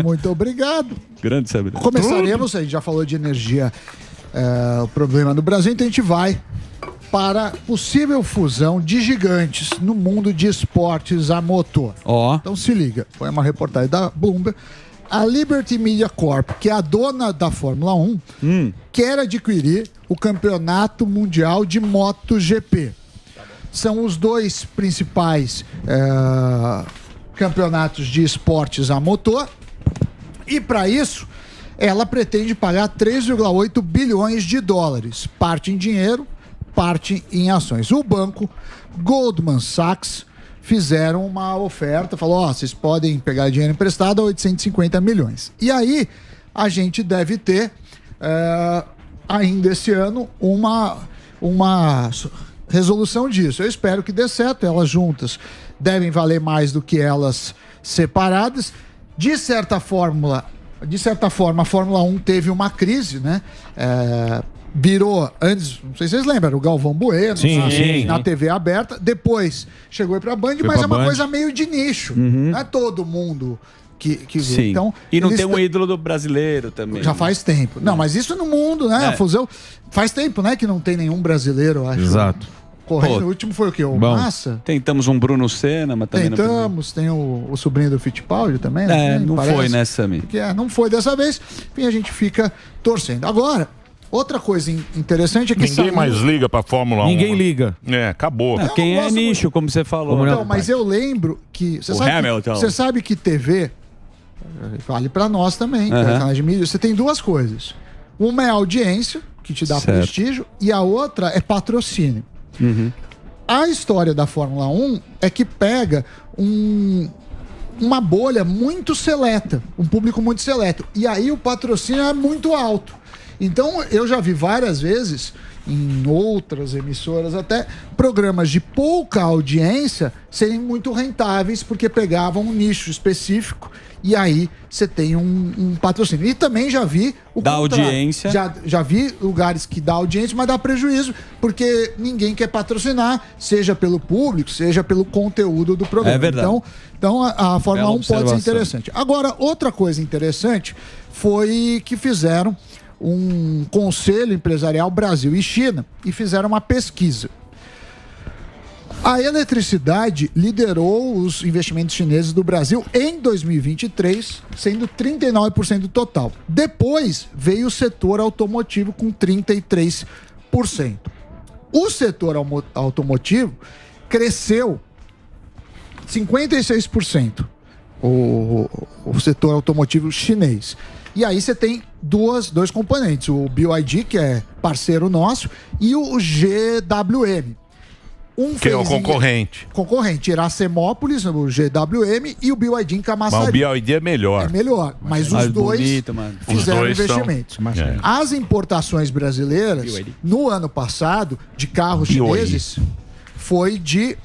Muito obrigado. Grande sabedoria. Começaremos, a gente já falou de energia, o problema no Brasil, então a gente vai para possível fusão de gigantes no mundo de esportes a motor. Então se liga, foi uma reportagem da Bloomberg. A Liberty Media Corp, que é a dona da Fórmula 1, quer adquirir o Campeonato Mundial de MotoGP. São os dois principais campeonatos de esportes a motor. E para isso, ela pretende pagar 3,8 bilhões de dólares. Parte em dinheiro, parte em ações. O banco Goldman Sachs fizeram uma oferta, falou, vocês podem pegar dinheiro emprestado a 850 milhões. E aí, a gente deve ter, ainda esse ano, uma resolução disso. Eu espero que dê certo, elas juntas devem valer mais do que elas separadas. De certa forma, a Fórmula 1 teve uma crise, né? Virou, antes, não sei se vocês lembram, o Galvão Bueno, na TV aberta, depois chegou aí pra Band, mas é uma coisa meio de nicho, não é todo mundo que vê. Então, e não tem um ídolo do brasileiro também. Já faz tempo. Não, mas isso no mundo, né? A fusão, faz tempo, né, que não tem nenhum brasileiro, acho. Exato. Correndo, o último foi o quê? O Massa? Tentamos um Bruno Senna, mas também Tentamos, tem o sobrinho do Fittipaldi também. Não foi, né, Sami? Não foi dessa vez. Enfim, a gente fica torcendo. Agora, outra coisa interessante é que ninguém mais liga pra Fórmula 1. Ninguém liga. Acabou. Quem é nicho, muito, como você falou. Não, mas eu lembro que... Você sabe que TV, vale pra nós também, canais de mídia, você tem duas coisas. Uma é audiência, que te dá prestígio, e a outra é patrocínio. A história da Fórmula 1 é que pega uma bolha muito seleta, um público muito seleto, e aí o patrocínio é muito alto. Então eu já vi várias vezes, em outras emissoras até, programas de pouca audiência serem muito rentáveis porque pegavam um nicho específico e aí você tem um patrocínio. E também já vi o da audiência. Já vi lugares que dá audiência, mas dá prejuízo, porque ninguém quer patrocinar, seja pelo público, seja pelo conteúdo do programa. É verdade. Então a Fórmula 1 pode ser interessante. Agora, outra coisa interessante foi que fizeram um conselho empresarial Brasil e China e fizeram uma pesquisa. A eletricidade liderou os investimentos chineses do Brasil em 2023, sendo 39% do total. Depois veio o setor automotivo com 33%. O setor automotivo cresceu 56%, o setor automotivo chinês. E aí você tem dois componentes, o BYD, que é parceiro nosso, e o GWM. Que é o concorrente. Iracemópolis, o GWM, e o BYD em Camaçari. Mas o BYD é melhor. É melhor, mas os dois fizeram investimentos. As importações brasileiras, no ano passado, de carros chineses, foi de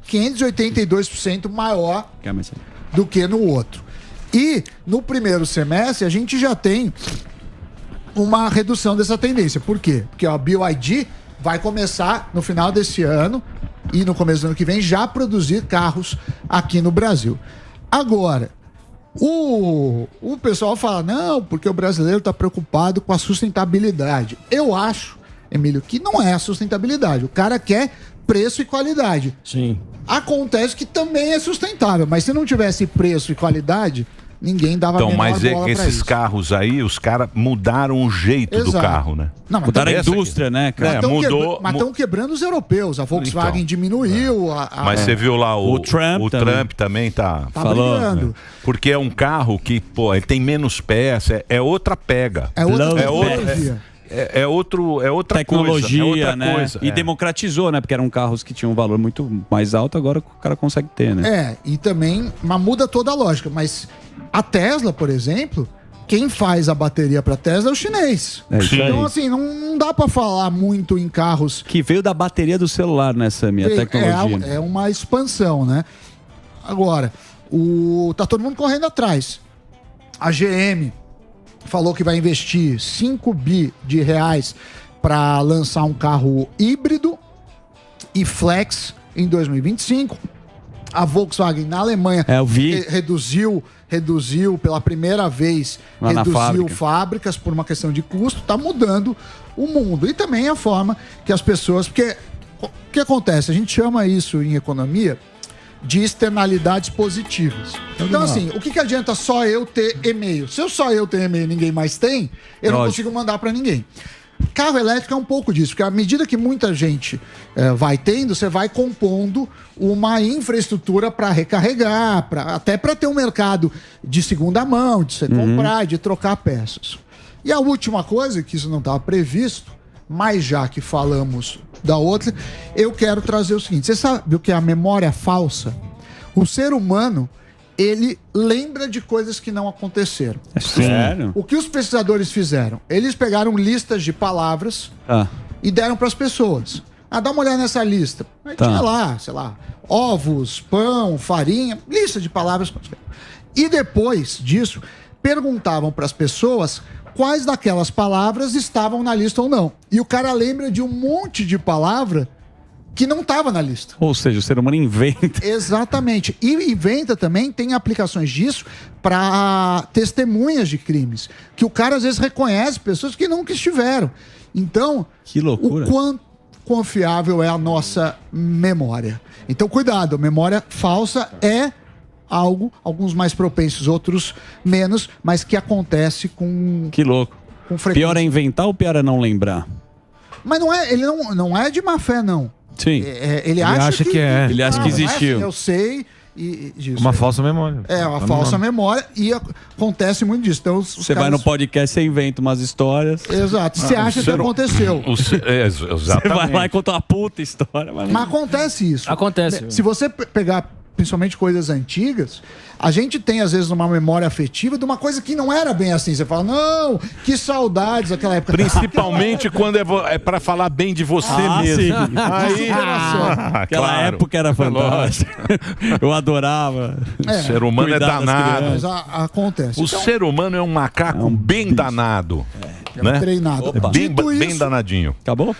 582% maior do que no outro. E no primeiro semestre a gente já tem uma redução dessa tendência. Por quê? Porque a BYD vai começar no final desse ano e no começo do ano que vem já produzir carros aqui no Brasil. Agora, o pessoal fala, não, porque o brasileiro está preocupado com a sustentabilidade. Eu acho, Emílio, que não é a sustentabilidade. O cara quer preço e qualidade. Sim. Acontece que também é sustentável, mas se não tivesse preço e qualidade, ninguém dava menor bola pra isso. Então, mas é que esses carros aí, os caras mudaram o jeito do carro, né? Não, mas mudaram a indústria, né, cara? Mas estão quebrando os europeus. A Volkswagen diminuiu. Mas você viu lá, o Trump também tá falando. Né? Porque é um carro que, ele tem menos peça, é outra pega. É outra tecnologia. É outra tecnologia, coisa, é outra né? coisa. E democratizou, né? Porque eram carros que tinham um valor muito mais alto, agora o cara consegue ter, né? E também, mas muda toda a lógica. Mas a Tesla, por exemplo, quem faz a bateria para Tesla é o chinês. Então, assim, não dá para falar muito em carros... Que veio da bateria do celular, né, Sami? A tecnologia. É uma expansão, né? Agora, tá todo mundo correndo atrás. A GM falou que vai investir 5 bi de reais para lançar um carro híbrido e flex em 2025. A Volkswagen na Alemanha reduziu pela primeira vez, reduziu fábricas por uma questão de custo, está mudando o mundo. E também a forma que as pessoas... Porque o que acontece? A gente chama isso em economia de externalidades positivas. Então, assim, o que adianta só eu ter e-mail? Se só eu tenho e-mail e ninguém mais tem, eu não consigo mandar para ninguém. Carro elétrico é um pouco disso, porque à medida que muita gente vai tendo, você vai compondo uma infraestrutura para recarregar, até para ter um mercado de segunda mão, de você comprar, de trocar peças. E a última coisa, que isso não estava previsto, mas já que falamos da outra, eu quero trazer o seguinte: você sabe o que é a memória falsa? O ser humano, ele lembra de coisas que não aconteceram. Sério? O que os pesquisadores fizeram? Eles pegaram listas de palavras e deram para as pessoas. Dá uma olhada nessa lista. Aí tinha lá, sei lá, ovos, pão, farinha, lista de palavras. E depois disso, perguntavam para as pessoas quais daquelas palavras estavam na lista ou não. E o cara lembra de um monte de palavra que não estava na lista. Ou seja, o ser humano inventa. Exatamente. E inventa também, tem aplicações disso para testemunhas de crimes. Que o cara às vezes reconhece pessoas que nunca estiveram. Então, que loucura. O quanto confiável é a nossa memória. Então, cuidado, a memória falsa é algo, alguns mais propensos, outros menos, mas que acontece com... Que louco. Com frequência. Pior é inventar ou pior é não lembrar? Mas ele não é de má fé, não. Sim. Ele acha que é. Ele acha que existiu. Assim, eu sei disso. Uma falsa memória. Uma falsa memória e acontece muito disso. Então, você vai no podcast, você inventa umas histórias. Exato. Você acha que aconteceu. Exatamente. Você vai lá e conta uma puta história. Mas acontece isso. Acontece. Se você pegar principalmente coisas antigas, a gente tem às vezes uma memória afetiva de uma coisa que não era bem assim. Você fala, não, que saudades daquela época. Principalmente quando é para falar bem de você mesmo. Sim. Aí, aquela época era fantástica. Eu adorava. O ser humano é danado. Mas acontece. O ser humano é um macaco bem danado. Treinado. Bem danadinho. Acabou?